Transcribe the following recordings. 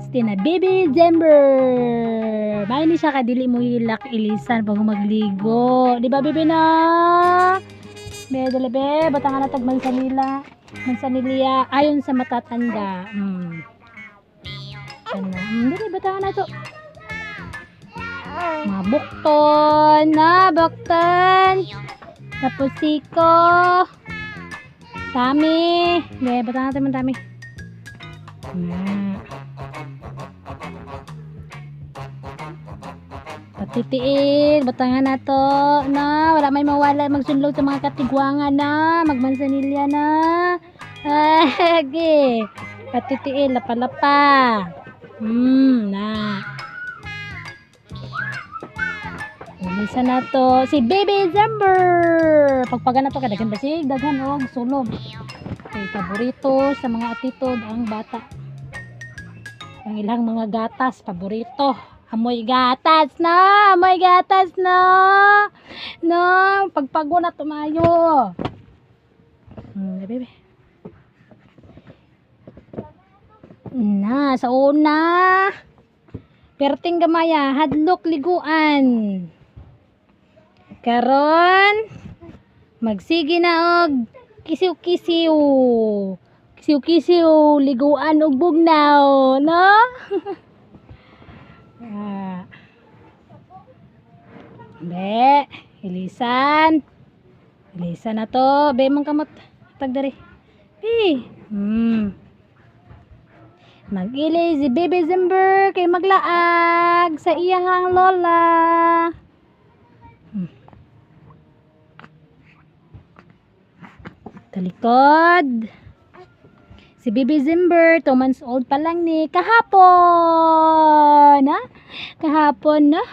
Stina baby December. May ni siya kadili mo ilak ilisan pag magligo. Di ba bebe na? Be dala be, batangan na tag mansanila. Mansanilya ayon sa matatanda. Sana. Dili batangan na to. Mabukton, nabukton. Tapos siko. Tami. Be, batangan natin man tami. Patitiid, batangan na to na wala may mawala magsunlog sa mga katigwangan na magmansanilya na. Okay. Patitiid, lapa-lapa. Na. Umisa na to si Baby December. Pagpaga na to kadagan basig daghan og sulog. Okay, paborito sa mga atitod ang bata. Ang ilang mga gatas paborito. Amoy gatas na, amoy gatas na. No, pagpago na tumayo. Bebe. Na, sa una. Perting gamaya, hadlok liguan. Karon magsige na og kisiw-kisiw. Kisiw-kisiw, liguan og bugnaw, no? Be, ilisan. Ilisan na to. Be, mong kamot. Tagdari. Be. Mag-ili si Baby December kay maglaag sa iyahang lola. Talikod. Si Baby December, 2 months old pa lang ni kahapon. Ha? Kahapon, no?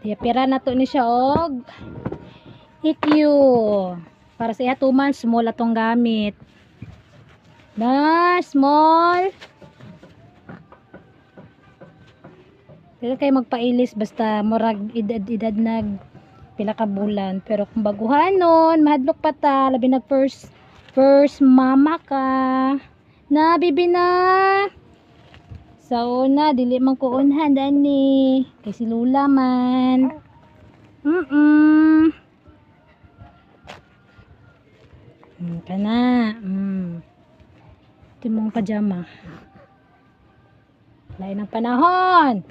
Pira na to ni siya og EQ. Para sa iya 2 months, small atong gamit. Na, small. Dili kay magpailis basta murag edad nag pila ka bulan, pero kung baguhan nun mahadlok pa ta, labi nag first mama ka na bibi na sa una dili man ko unhan dani kay si lula man. Kana ito mong pajama lain ang panahon.